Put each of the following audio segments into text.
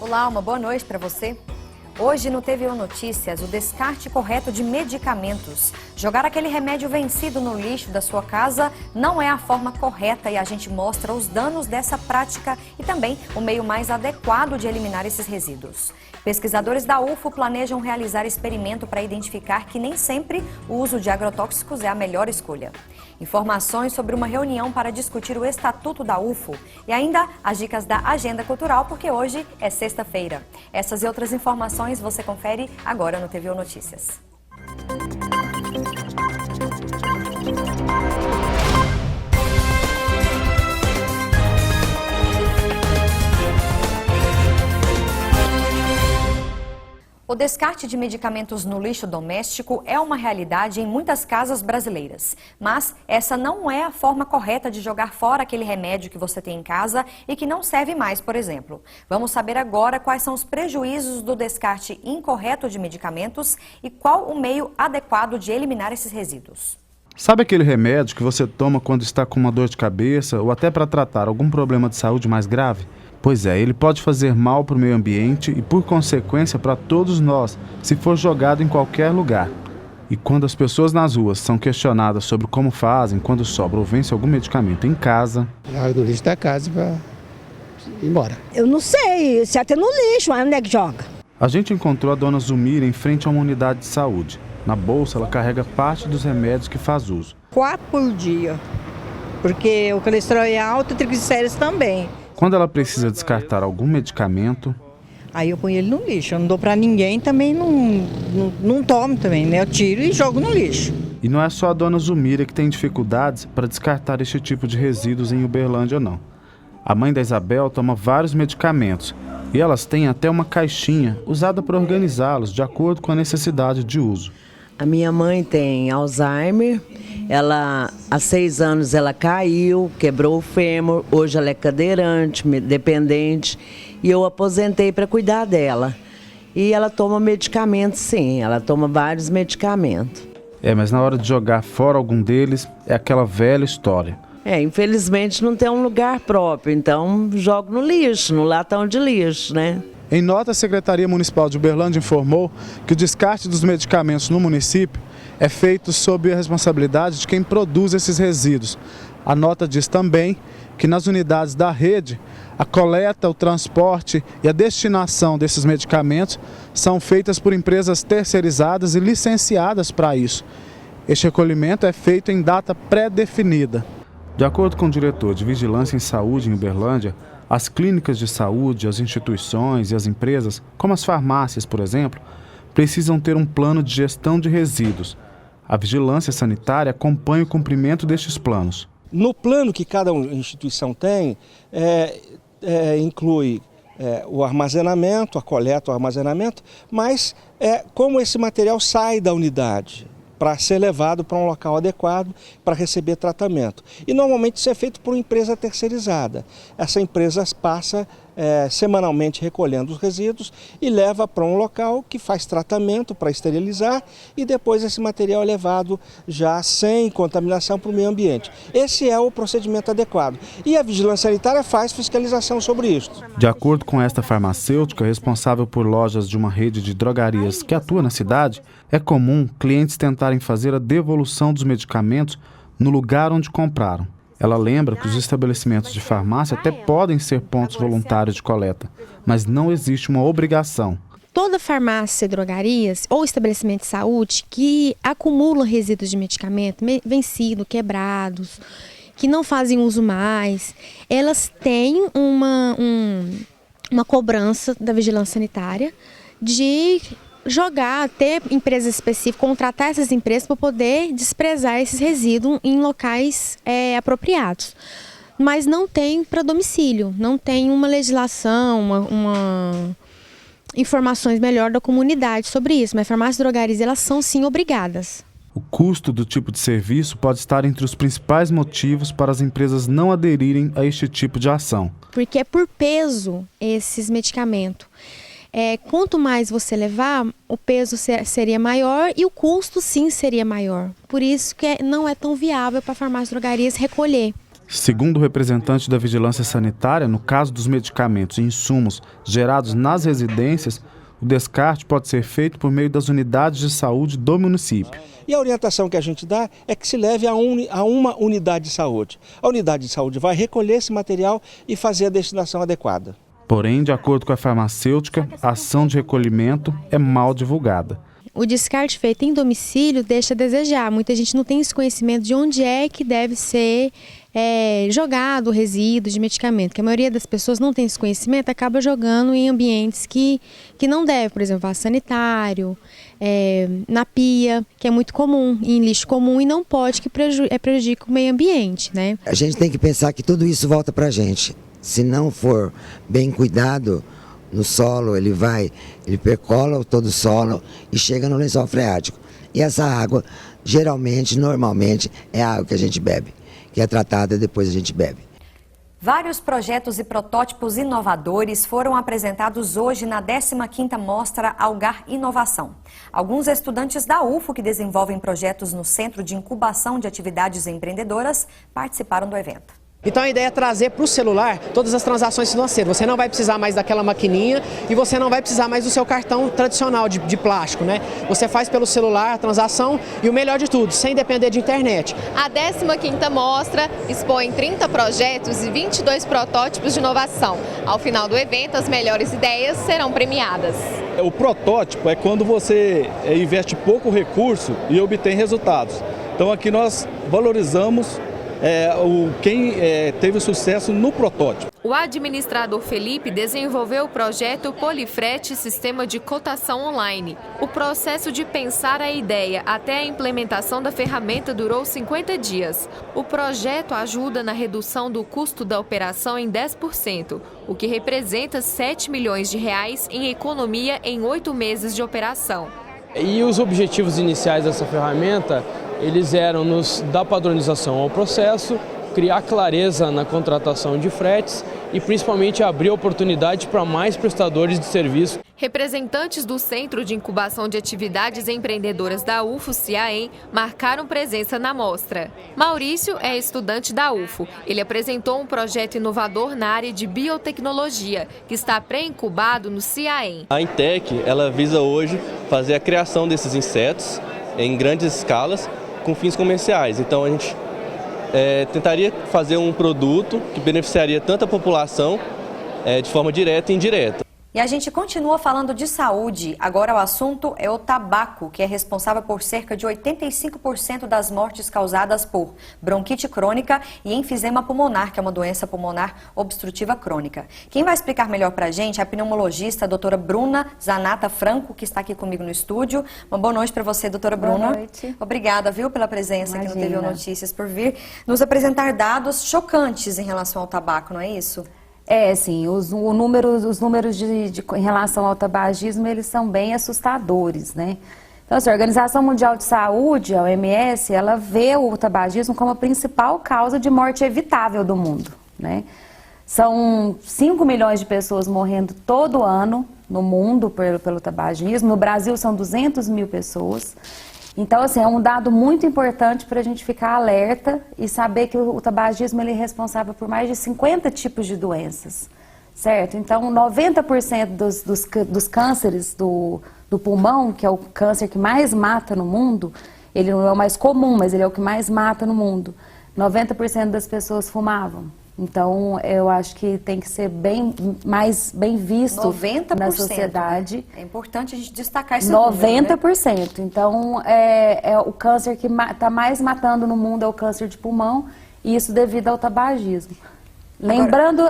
Olá, uma boa noite para você. Hoje no TVO Notícias, o descarte correto de medicamentos. Jogar aquele remédio vencido no lixo da sua casa não é a forma correta e a gente mostra os danos dessa prática e também o meio mais adequado de eliminar esses resíduos. Pesquisadores da UFO planejam realizar experimento para identificar que nem sempre o uso de agrotóxicos é a melhor escolha. Informações sobre uma reunião para discutir o estatuto da UFO e ainda as dicas da agenda cultural, porque hoje é sexta-feira. Essas e outras informações você confere agora no TVO Notícias. O descarte de medicamentos no lixo doméstico é uma realidade em muitas casas brasileiras. Mas essa não é a forma correta de jogar fora aquele remédio que você tem em casa e que não serve mais, por exemplo. Vamos saber agora quais são os prejuízos do descarte incorreto de medicamentos e qual o meio adequado de eliminar esses resíduos. Sabe aquele remédio que você toma quando está com uma dor de cabeça ou até para tratar algum problema de saúde mais grave? Pois é, ele pode fazer mal para o meio ambiente e, por consequência, para todos nós, se for jogado em qualquer lugar. E quando as pessoas nas ruas são questionadas sobre como fazem quando sobra ou vence algum medicamento em casa... Joga no lixo da casa para ir embora. Eu não sei, se até no lixo, onde é que joga? A gente encontrou a dona Zumira em frente a uma unidade de saúde. Na bolsa, ela carrega parte dos remédios que faz uso. 4 por dia, porque o colesterol é alto e triglicéridos também. Quando ela precisa descartar algum medicamento... Aí eu ponho ele no lixo, eu não dou pra ninguém, também não tomo também, né? Eu tiro e jogo no lixo. E não é só a dona Zumira que tem dificuldades para descartar este tipo de resíduos em Uberlândia, não. A mãe da Isabel toma vários medicamentos e elas têm até uma caixinha usada para organizá-los de acordo com a necessidade de uso. A minha mãe tem Alzheimer, há 6 anos ela caiu, quebrou o fêmur, hoje ela é cadeirante, dependente, e eu aposentei para cuidar dela. E ela toma medicamentos, sim, ela toma vários medicamentos. Mas na hora de jogar fora algum deles, é aquela velha história. Infelizmente não tem um lugar próprio, então jogo no lixo, no latão de lixo, né? Em nota, a Secretaria Municipal de Uberlândia informou que o descarte dos medicamentos no município é feito sob a responsabilidade de quem produz esses resíduos. A nota diz também que nas unidades da rede, a coleta, o transporte e a destinação desses medicamentos são feitas por empresas terceirizadas e licenciadas para isso. Este recolhimento é feito em data pré-definida. De acordo com o diretor de Vigilância em Saúde em Uberlândia, as clínicas de saúde, as instituições e as empresas, como as farmácias, por exemplo, precisam ter um plano de gestão de resíduos. A vigilância sanitária acompanha o cumprimento destes planos. No plano que cada instituição tem, inclui o armazenamento, a coleta, o armazenamento, mas como esse material sai da unidade para ser levado para um local adequado para receber tratamento. E normalmente isso é feito por uma empresa terceirizada. Essa empresa passa semanalmente recolhendo os resíduos e leva para um local que faz tratamento para esterilizar e depois esse material é levado já sem contaminação para o meio ambiente. Esse é o procedimento adequado. E a Vigilância Sanitária faz fiscalização sobre isso. De acordo com esta farmacêutica, responsável por lojas de uma rede de drogarias que atua na cidade, é comum clientes tentarem fazer a devolução dos medicamentos no lugar onde compraram. Ela lembra que os estabelecimentos de farmácia até podem ser pontos voluntários de coleta, mas não existe uma obrigação. Toda farmácia, drogarias ou estabelecimento de saúde que acumulam resíduos de medicamento vencidos, quebrados, que não fazem uso mais, elas têm uma cobrança da vigilância sanitária de jogar, ter empresas específicas, contratar essas empresas para poder desprezar esses resíduos em locais apropriados. Mas não tem para domicílio, não tem uma legislação, informações melhor da comunidade sobre isso. Mas farmácias e drogarias, elas são sim obrigadas. O custo do tipo de serviço pode estar entre os principais motivos para as empresas não aderirem a este tipo de ação. Porque é por peso esses medicamentos. Quanto mais você levar, o peso seria maior e o custo sim seria maior. Por isso que não é tão viável para farmácias e drogarias recolher. Segundo o representante da Vigilância Sanitária, no caso dos medicamentos e insumos gerados nas residências, o descarte pode ser feito por meio das unidades de saúde do município. E a orientação que a gente dá é que se leve a uma unidade de saúde. A unidade de saúde vai recolher esse material e fazer a destinação adequada. Porém, de acordo com a farmacêutica, a ação de recolhimento é mal divulgada. O descarte feito em domicílio deixa a desejar. Muita gente não tem esse conhecimento de onde é que deve ser jogado o resíduo de medicamento. Porque a maioria das pessoas não tem esse conhecimento, acaba jogando em ambientes que não deve. Por exemplo, vaso sanitário, na pia, que é muito comum, em lixo comum e não pode, que prejudica o meio ambiente, né? A gente tem que pensar que tudo isso volta para a gente. Se não for bem cuidado no solo, ele percola todo o solo e chega no lençol freático. E essa água, geralmente, normalmente, é a água que a gente bebe, que é tratada e depois a gente bebe. Vários projetos e protótipos inovadores foram apresentados hoje na 15ª Mostra Algar Inovação. Alguns estudantes da UFO que desenvolvem projetos no Centro de Incubação de Atividades Empreendedoras participaram do evento. Então a ideia é trazer para o celular todas as transações financeiras. Você não vai precisar mais daquela maquininha e você não vai precisar mais do seu cartão tradicional de plástico, né? Você faz pelo celular a transação e o melhor de tudo, sem depender de internet. A 15ª Mostra expõe 30 projetos e 22 protótipos de inovação. Ao final do evento, as melhores ideias serão premiadas. O protótipo é quando você investe pouco recurso e obtém resultados. Então aqui nós valorizamos quem teve sucesso no protótipo. O administrador Felipe desenvolveu o projeto Polifrete Sistema de Cotação Online. O processo de pensar a ideia até a implementação da ferramenta durou 50 dias. O projeto ajuda na redução do custo da operação em 10%, o que representa R$ 7 milhões em economia em 8 meses de operação. E os objetivos iniciais dessa ferramenta, eles eram nos dar padronização ao processo, criar clareza na contratação de fretes e principalmente abrir oportunidade para mais prestadores de serviço. Representantes do Centro de Incubação de Atividades Empreendedoras da UFO CIAEM marcaram presença na mostra. Maurício é estudante da UFO. Ele apresentou um projeto inovador na área de biotecnologia, que está pré-incubado no CIAEM. A Intec, ela visa hoje fazer a criação desses insetos em grandes escalas com fins comerciais. Então a gente tentaria fazer um produto que beneficiaria tanto a população de forma direta e indireta. E a gente continua falando de saúde. Agora o assunto é o tabaco, que é responsável por cerca de 85% das mortes causadas por bronquite crônica e enfisema pulmonar, que é uma doença pulmonar obstrutiva crônica. Quem vai explicar melhor pra gente é a pneumologista, a doutora Bruna Zanata Franco, que está aqui comigo no estúdio. Uma boa noite para você, doutora Bruna. Boa noite. Obrigada, viu, pela presença aqui no Imagina. TV Notícias, por vir nos apresentar dados chocantes em relação ao tabaco, não é isso? Sim, os números em relação ao tabagismo, eles são bem assustadores, né? Então, assim, a Organização Mundial de Saúde, a OMS, ela vê o tabagismo como a principal causa de morte evitável do mundo, né? São 5 milhões de pessoas morrendo todo ano no mundo pelo tabagismo. No Brasil, são 200 mil pessoas. Então, assim, é um dado muito importante para a gente ficar alerta e saber que o tabagismo ele é responsável por mais de 50 tipos de doenças, certo? Então, 90% dos cânceres do pulmão, que é o câncer que mais mata no mundo, ele não é o mais comum, mas ele é o que mais mata no mundo. 90% das pessoas fumavam. Então, eu acho que tem que ser mais bem visto 90%, na sociedade. É importante a gente destacar esse número, 90%. Né? Então, o câncer que está mais matando no mundo é o câncer de pulmão, e isso devido ao tabagismo. Lembrando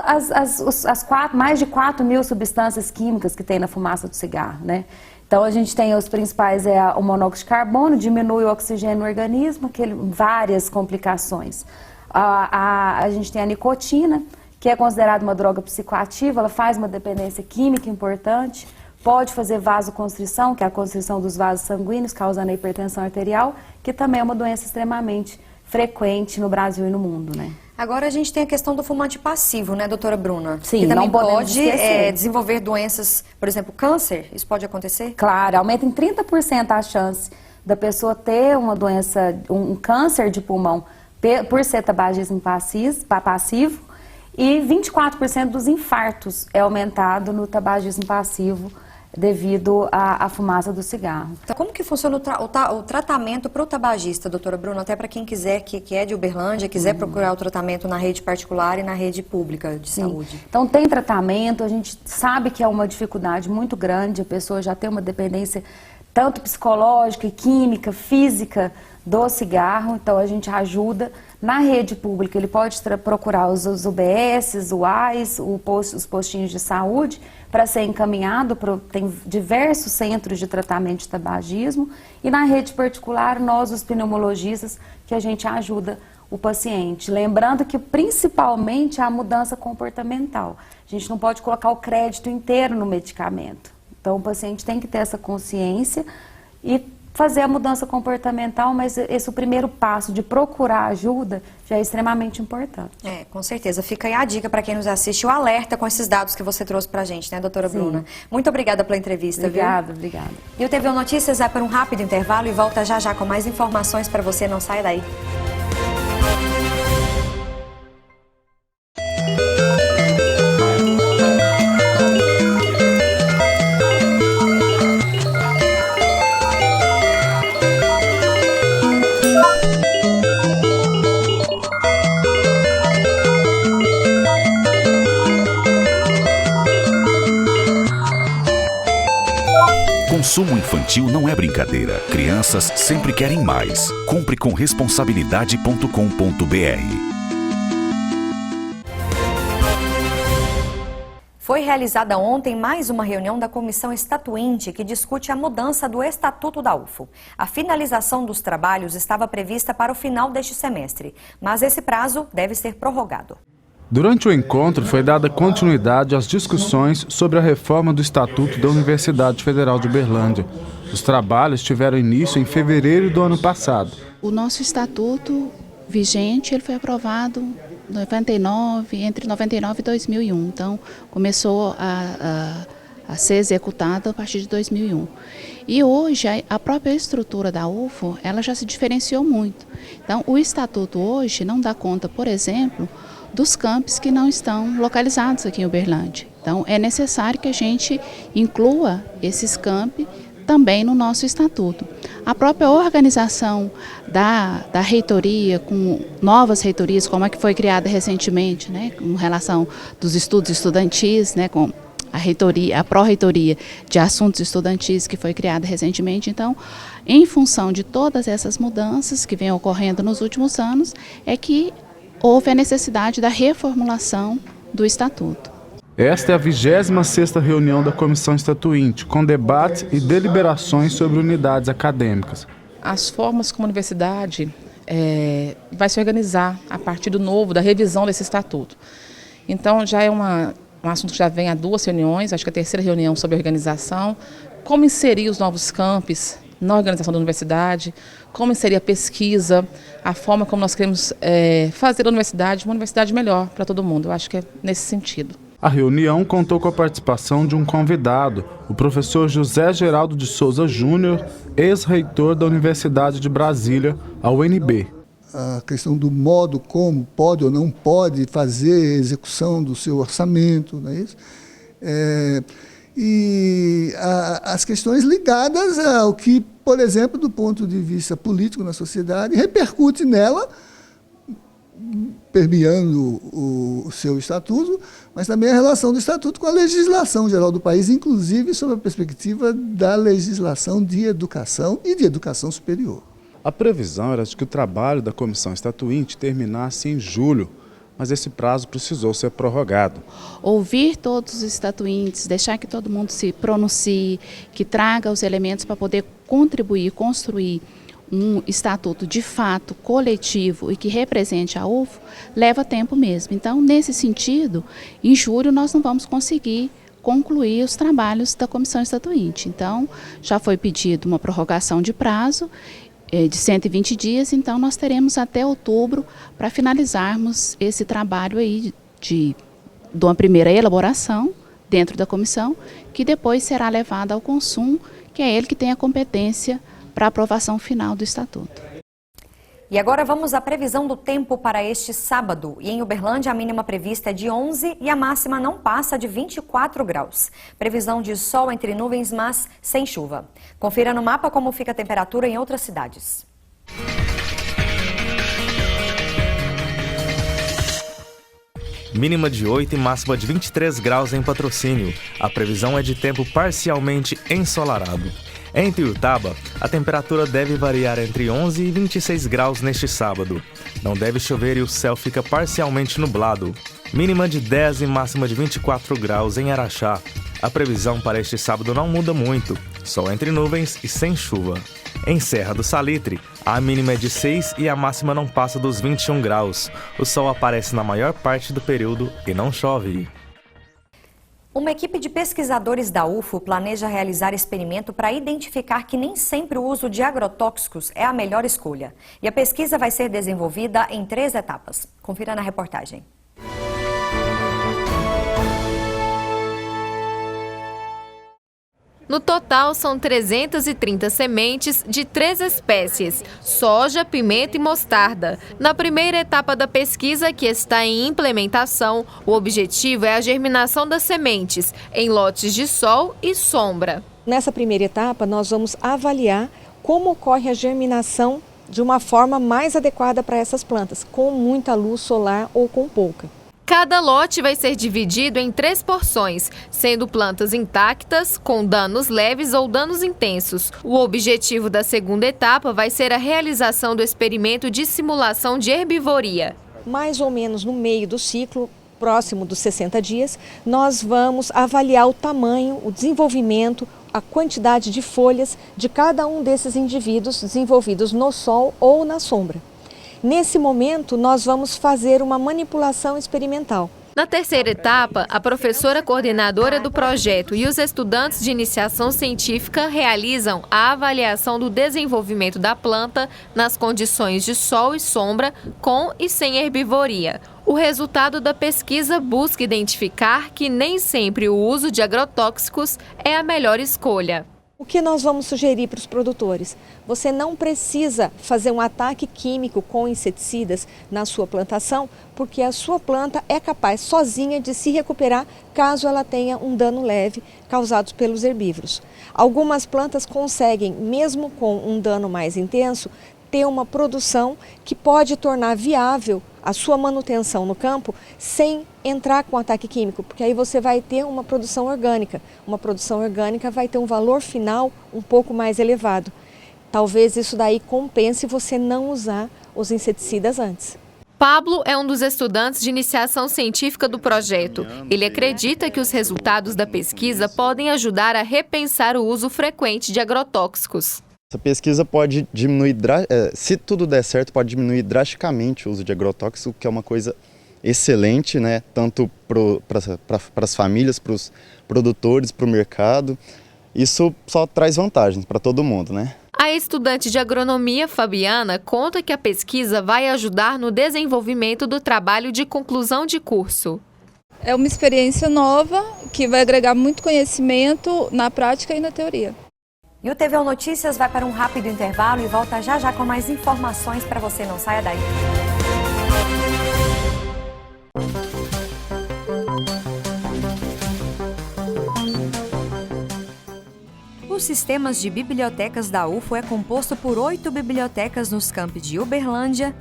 mais de 4 mil substâncias químicas que tem na fumaça do cigarro, né? Então, a gente tem os principais, o monóxido de carbono, diminui o oxigênio no organismo, várias complicações. A gente tem a nicotina, que é considerada uma droga psicoativa, ela faz uma dependência química importante, pode fazer vasoconstrição, que é a constrição dos vasos sanguíneos, causando a hipertensão arterial, que também é uma doença extremamente frequente no Brasil e no mundo, né? Agora a gente tem a questão do fumante passivo, né, doutora Bruna? Sim, que também não podemos pode esquecer. desenvolver doenças, por exemplo, câncer, isso pode acontecer? Claro, aumenta em 30% a chance da pessoa ter uma doença, um câncer de pulmão por ser tabagismo passivo, e 24% dos infartos é aumentado no tabagismo passivo devido à fumaça do cigarro. Então, como que funciona o tratamento para o tabagista, doutora Bruna? Até para quem quiser, que é de Uberlândia, quiser procurar o tratamento na rede particular e na rede pública de saúde. Então, tem tratamento, a gente sabe que é uma dificuldade muito grande, a pessoa já tem uma dependência tanto psicológica, química, física do cigarro, então a gente ajuda. Na rede pública, ele pode procurar os UBS, o AIS, os postinhos de saúde, para ser encaminhado, tem diversos centros de tratamento de tabagismo, e na rede particular, nós, os pneumologistas, que a gente ajuda o paciente. Lembrando que, principalmente, a mudança comportamental. A gente não pode colocar o crédito inteiro no medicamento. Então, o paciente tem que ter essa consciência e fazer a mudança comportamental, mas esse o primeiro passo de procurar ajuda já é extremamente importante. Com certeza. Fica aí a dica para quem nos assiste, o alerta com esses dados que você trouxe pra gente, né, doutora Bruna? Muito obrigada pela entrevista, Obrigada. E o TV Notícias vai para um rápido intervalo e volta já já com mais informações para você, não saia daí. Consumo infantil não é brincadeira. Crianças sempre querem mais. Compre com responsabilidade.com.br. Foi realizada ontem mais uma reunião da Comissão Estatuinte que discute a mudança do Estatuto da UFO. A finalização dos trabalhos estava prevista para o final deste semestre, mas esse prazo deve ser prorrogado. Durante o encontro, foi dada continuidade às discussões sobre a reforma do Estatuto da Universidade Federal de Uberlândia. Os trabalhos tiveram início em fevereiro do ano passado. O nosso estatuto vigente ele foi aprovado entre 99 e 2001. Então, começou a ser executado a partir de 2001. E hoje, a própria estrutura da UFO, ela já se diferenciou muito. Então, o estatuto hoje não dá conta, por exemplo, dos campos que não estão localizados aqui em Uberlândia. Então, é necessário que a gente inclua esses campi também no nosso estatuto. A própria organização da reitoria, com novas reitorias, como a que foi criada recentemente, né, com relação dos estudos estudantis, né, com a reitoria, a pró-reitoria de assuntos estudantis que foi criada recentemente. Então, em função de todas essas mudanças que vêm ocorrendo nos últimos anos, é que houve a necessidade da reformulação do Estatuto. Esta é a 26ª reunião da Comissão Estatuinte, com debates e deliberações sobre unidades acadêmicas. As formas como a universidade vai se organizar a partir da revisão desse Estatuto. Então, já é um assunto que já vem há 2 reuniões, acho que a 3ª reunião sobre organização, como inserir os novos campos na organização da universidade, como inserir a pesquisa, a forma como nós queremos fazer a universidade uma universidade melhor para todo mundo. Eu acho que é nesse sentido. A reunião contou com a participação de um convidado, o professor José Geraldo de Souza Júnior, ex-reitor da Universidade de Brasília, a UNB. A questão do modo como pode ou não pode fazer a execução do seu orçamento, não é isso? E as questões ligadas ao que, por exemplo, do ponto de vista político na sociedade, repercute nela, permeando o seu estatuto, mas também a relação do estatuto com a legislação geral do país, inclusive sob a perspectiva da legislação de educação e de educação superior. A previsão era de que o trabalho da Comissão Estatuinte terminasse em julho, mas esse prazo precisou ser prorrogado. Ouvir todos os estatuintes, deixar que todo mundo se pronuncie, que traga os elementos para poder contribuir, construir um estatuto de fato coletivo e que represente a UFO, leva tempo mesmo. Então, nesse sentido, em julho nós não vamos conseguir concluir os trabalhos da Comissão Estatuinte. Então, já foi pedido uma prorrogação de prazo de 120 dias, então nós teremos até outubro para finalizarmos esse trabalho aí de uma primeira elaboração dentro da comissão, que depois será levada ao consumo, que é ele que tem a competência para a aprovação final do Estatuto. E agora vamos à previsão do tempo para este sábado. E em Uberlândia, a mínima prevista é de 11 e a máxima não passa de 24 graus. Previsão de sol entre nuvens, mas sem chuva. Confira no mapa como fica a temperatura em outras cidades. Mínima de 8 e máxima de 23 graus em Patrocínio. A previsão é de tempo parcialmente ensolarado. Em Tuiutaba, a temperatura deve variar entre 11 e 26 graus neste sábado. Não deve chover e o céu fica parcialmente nublado. Mínima de 10 e máxima de 24 graus em Araxá. A previsão para este sábado não muda muito, sol entre nuvens e sem chuva. Em Serra do Salitre, a mínima é de 6 e a máxima não passa dos 21 graus. O sol aparece na maior parte do período e não chove. Uma equipe de pesquisadores da UFO planeja realizar experimento para identificar que nem sempre o uso de agrotóxicos é a melhor escolha. E a pesquisa vai ser desenvolvida em 3 etapas. Confira na reportagem. No total, são 330 sementes de 3 espécies: soja, pimenta e mostarda. Na primeira etapa da pesquisa, que está em implementação, o objetivo é a germinação das sementes em lotes de sol e sombra. Nessa primeira etapa, nós vamos avaliar como ocorre a germinação de uma forma mais adequada para essas plantas, com muita luz solar ou com pouca. Cada lote vai ser dividido em 3 porções, sendo plantas intactas, com danos leves ou danos intensos. O objetivo da segunda etapa vai ser a realização do experimento de simulação de herbivoria. Mais ou menos no meio do ciclo, próximo dos 60 dias, nós vamos avaliar o tamanho, o desenvolvimento, a quantidade de folhas de cada um desses indivíduos desenvolvidos no sol ou na sombra. Nesse momento, nós vamos fazer uma manipulação experimental. Na terceira etapa, a professora coordenadora do projeto e os estudantes de iniciação científica realizam a avaliação do desenvolvimento da planta nas condições de sol e sombra, com e sem herbivoria. O resultado da pesquisa busca identificar que nem sempre o uso de agrotóxicos é a melhor escolha. O que nós vamos sugerir para os produtores? Você não precisa fazer um ataque químico com inseticidas na sua plantação, porque a sua planta é capaz sozinha de se recuperar caso ela tenha um dano leve causado pelos herbívoros. Algumas plantas conseguem, mesmo com um dano mais intenso, ter uma produção que pode tornar viável a sua manutenção no campo sem entrar com ataque químico, porque aí você vai ter uma produção orgânica. Uma produção orgânica vai ter um valor final um pouco mais elevado. Talvez isso daí compense você não usar os inseticidas antes. Pablo é um dos estudantes de iniciação científica do projeto. Ele acredita que os resultados da pesquisa podem ajudar a repensar o uso frequente de agrotóxicos. Essa pesquisa pode diminuir, se tudo der certo, pode diminuir drasticamente o uso de agrotóxico, que é uma coisa excelente, né? Tanto para as famílias, para os produtores, para o mercado. Isso só traz vantagens para todo mundo, né? A estudante de agronomia, Fabiana, conta que a pesquisa vai ajudar no desenvolvimento do trabalho de conclusão de curso. É uma experiência nova que vai agregar muito conhecimento na prática e na teoria. E o TVO Notícias vai para um rápido intervalo e volta já já com mais informações para você. Não saia daí. Os sistemas de bibliotecas da UFO é composto por 8 bibliotecas nos campi de Uberlândia,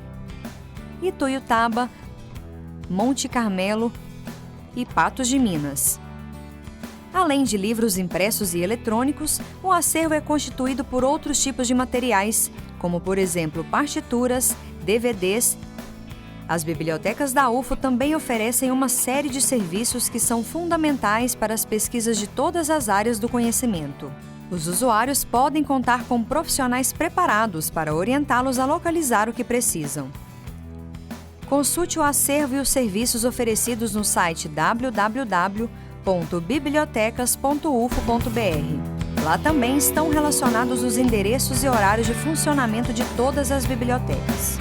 Ituiutaba, Monte Carmelo e Patos de Minas. Além de livros impressos e eletrônicos, o acervo é constituído por outros tipos de materiais, como, por exemplo, partituras, DVDs. As bibliotecas da UFO também oferecem uma série de serviços que são fundamentais para as pesquisas de todas as áreas do conhecimento. Os usuários podem contar com profissionais preparados para orientá-los a localizar o que precisam. Consulte o acervo e os serviços oferecidos no site www.bibliotecas.ufo.br. Lá também estão relacionados os endereços e horários de funcionamento de todas as bibliotecas.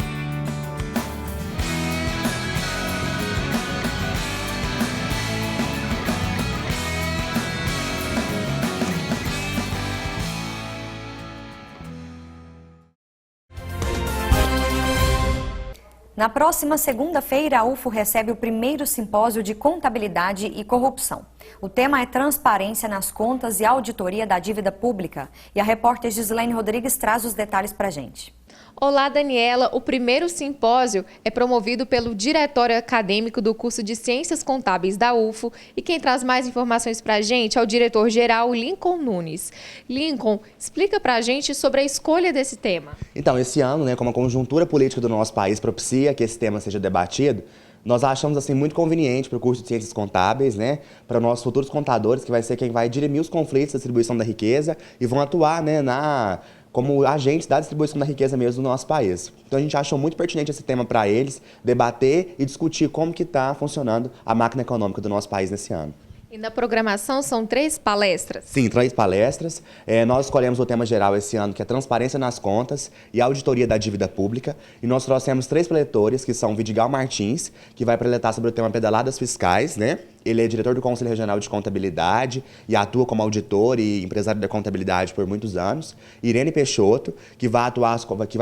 Na próxima segunda-feira, a UFO recebe o primeiro simpósio de contabilidade e corrupção. O tema é transparência nas contas e auditoria da dívida pública. E a repórter Gislaine Rodrigues traz os detalhes para a gente. Olá, Daniela. O primeiro simpósio é promovido pelo Diretório Acadêmico do curso de Ciências Contábeis da UFO e quem traz mais informações para a gente é o diretor-geral Lincoln Nunes. Lincoln, explica para a gente sobre a escolha desse tema. Então, esse ano, como a conjuntura política do nosso país propicia que esse tema seja debatido, nós achamos assim muito conveniente para o curso de Ciências Contábeis, para nossos futuros contadores, que vai ser quem vai dirimir os conflitos da distribuição da riqueza e vão atuar como agentes da distribuição da riqueza mesmo do nosso país. Então a gente achou muito pertinente esse tema para eles, debater e discutir como que está funcionando a máquina econômica do nosso país nesse ano. E na programação são 3 palestras? Sim, 3 palestras. Nós escolhemos o tema geral esse ano, que é transparência nas contas e auditoria da dívida pública. E nós trouxemos 3 preletores, que são Vidigal Martins, que vai preletar sobre o tema pedaladas fiscais, Ele é diretor do Conselho Regional de Contabilidade e atua como auditor e empresário da contabilidade por muitos anos. Irene Peixoto, que vai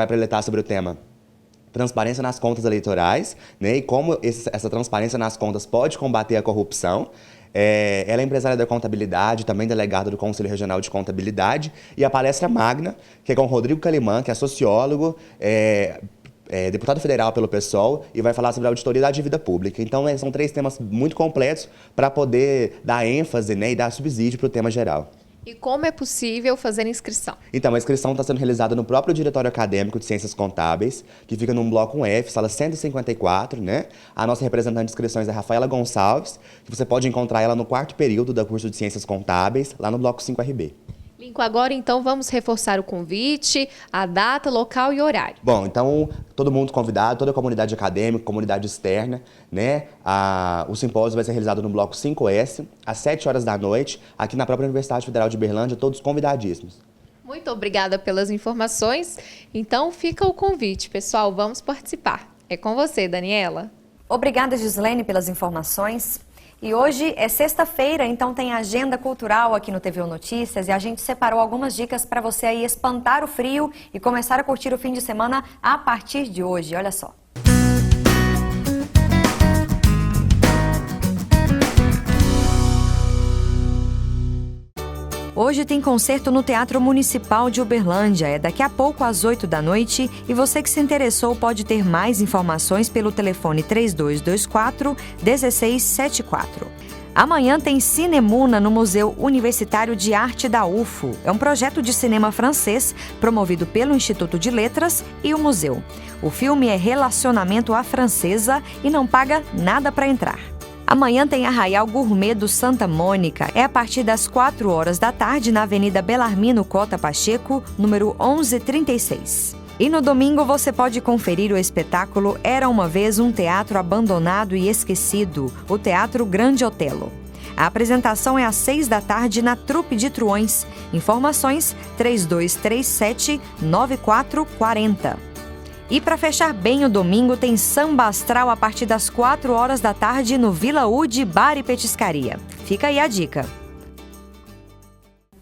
preletar sobre o tema transparência nas contas eleitorais, e como essa transparência nas contas pode combater a corrupção. Ela é empresária da contabilidade, também delegada do Conselho Regional de Contabilidade. E a palestra magna, que é com o Rodrigo Calimã, que é sociólogo, deputado federal pelo PSOL, e vai falar sobre a auditoria da dívida pública. Então, são 3 temas muito completos para poder dar ênfase e dar subsídio para o tema geral. E como é possível fazer inscrição? Então, a inscrição está sendo realizada no próprio Diretório Acadêmico de Ciências Contábeis, que fica no bloco 1F, sala 154, A nossa representante de inscrições é Rafaela Gonçalves, que você pode encontrar ela no 4º período do curso de Ciências Contábeis, lá no bloco 5RB. Lincoln, agora então vamos reforçar o convite, a data, local e horário. Bom, então todo mundo convidado, toda a comunidade acadêmica, comunidade externa, O simpósio vai ser realizado no bloco 5S, às 7 horas da noite, aqui na própria Universidade Federal de Uberlândia, todos convidadíssimos. Muito obrigada pelas informações. Então fica o convite, pessoal, vamos participar. É com você, Daniela. Obrigada, Gislaine, pelas informações. E hoje é sexta-feira, então tem agenda cultural aqui no TVU Notícias e a gente separou algumas dicas para você aí espantar o frio e começar a curtir o fim de semana a partir de hoje. Olha só. Hoje tem concerto no Teatro Municipal de Uberlândia. É daqui a pouco às 8 da noite e você que se interessou pode ter mais informações pelo telefone 3224-1674. Amanhã tem Cinemuna no Museu Universitário de Arte da UFO. É um projeto de cinema francês promovido pelo Instituto de Letras e o museu. O filme é Relacionamento à Francesa e não paga nada para entrar. Amanhã tem Arraial Gourmet do Santa Mônica. É a partir das 4 horas da tarde na Avenida Belarmino Cota Pacheco, número 1136. E no domingo você pode conferir o espetáculo Era uma Vez um Teatro Abandonado e Esquecido, o Teatro Grande Otelo. A apresentação é às 6 da tarde na Trupe de Truões. Informações 3237-9440. E para fechar bem o domingo, tem Samba Astral a partir das 4 horas da tarde no Vila Udi Bar e Petiscaria. Fica aí a dica.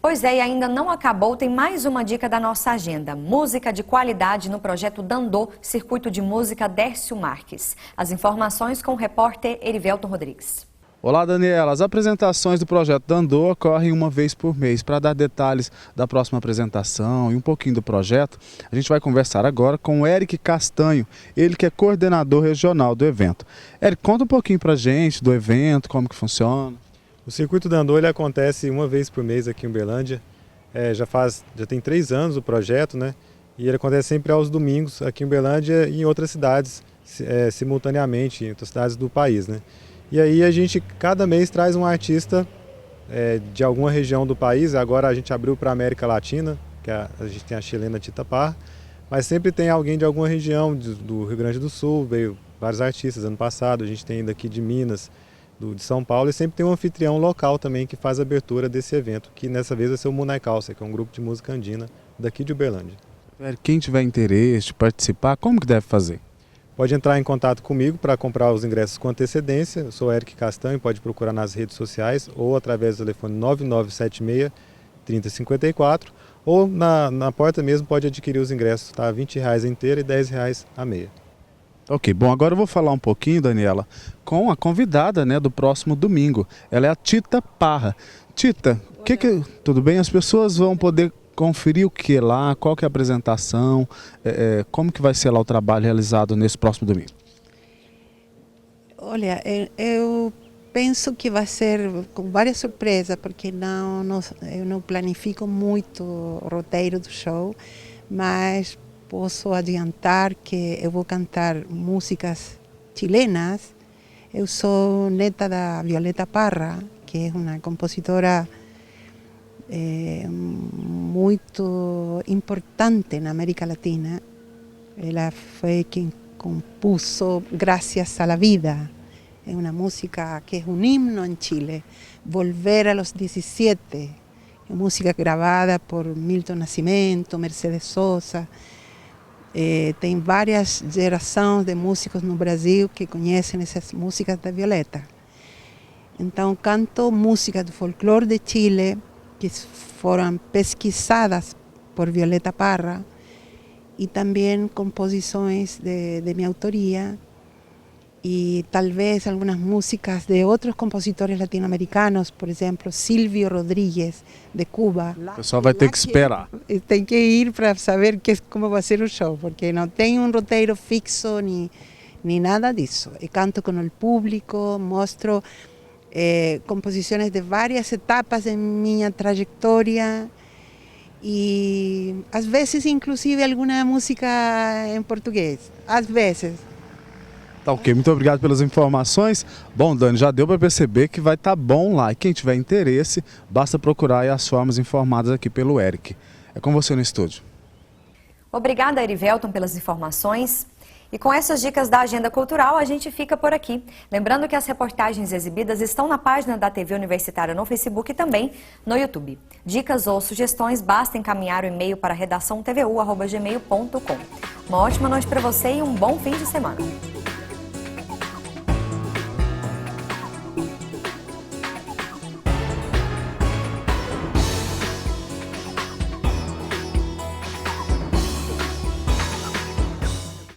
Pois é, e ainda não acabou, tem mais uma dica da nossa agenda. Música de qualidade no projeto Dandô, Circuito de Música Dércio Marques. As informações com o repórter Erivelton Rodrigues. Olá, Daniela. As apresentações do projeto Dandô ocorrem uma vez por mês. Para dar detalhes da próxima apresentação e um pouquinho do projeto, a gente vai conversar agora com o Eric Castanho, ele que é coordenador regional do evento. Eric, conta um pouquinho para a gente do evento, como que funciona. O Circuito Dandô ele acontece uma vez por mês aqui em Uberlândia. Já tem 3 anos o projeto, E ele acontece sempre aos domingos aqui em Uberlândia e em outras cidades, simultaneamente, em outras cidades do país, E aí a gente, cada mês, traz um artista de alguma região do país. Agora a gente abriu para a América Latina, que a gente tem a chilena Tita Parra, mas sempre tem alguém de alguma região do Rio Grande do Sul, veio vários artistas ano passado, a gente tem daqui de Minas, de São Paulo, e sempre tem um anfitrião local também que faz a abertura desse evento, que nessa vez vai ser o Munai Calça, que é um grupo de música andina daqui de Uberlândia. Quem tiver interesse de participar, como que deve fazer? Pode entrar em contato comigo para comprar os ingressos com antecedência. Eu sou Eric Castanho, pode procurar nas redes sociais ou através do telefone 9976-3054 ou na porta mesmo pode adquirir os ingressos, tá? R$20 a inteira e R$10 a meia. Ok, bom, agora eu vou falar um pouquinho, Daniela, com a convidada, né, do próximo domingo. Ela é a Tita Parra. Tita, tudo bem? As pessoas vão poder conferir o que lá, qual que é a apresentação, como que vai ser lá o trabalho realizado nesse próximo domingo? Olha, eu penso que vai ser com várias surpresas, porque eu não planifico muito o roteiro do show, mas posso adiantar que eu vou cantar músicas chilenas. Eu sou neta da Violeta Parra, que é uma compositora muito importante na América Latina. Ela foi quem compuso Gracias a la Vida. É uma música que é um himno em Chile. Volver a los 17. É música gravada por Milton Nascimento, Mercedes Sosa. Tem várias gerações de músicos no Brasil que conhecem essas músicas da Violeta. Então canto músicas do folclore de Chile que foram pesquisadas por Violeta Parra e também composições de minha autoria e talvez algumas músicas de outros compositores latino-americanos, por exemplo, Silvio Rodríguez, de Cuba. O pessoal vai ter que esperar. Tem que ir para saber como vai ser o show, porque não tem um roteiro fixo nem nada disso. Eu canto com o público, mostro composições de várias etapas em minha trajetória e às vezes inclusive alguma música em português, às vezes. Tá ok, muito obrigado pelas informações. Bom, Dani, já deu para perceber que vai estar bom lá. E quem tiver interesse, basta procurar aí as formas informadas aqui pelo Eric. É com você no estúdio. Obrigada, Erivelton, pelas informações. E com essas dicas da Agenda Cultural, a gente fica por aqui. Lembrando que as reportagens exibidas estão na página da TV Universitária no Facebook e também no YouTube. Dicas ou sugestões, basta encaminhar o e-mail para redaçãotvu@gmail.com. Uma ótima noite para você e um bom fim de semana.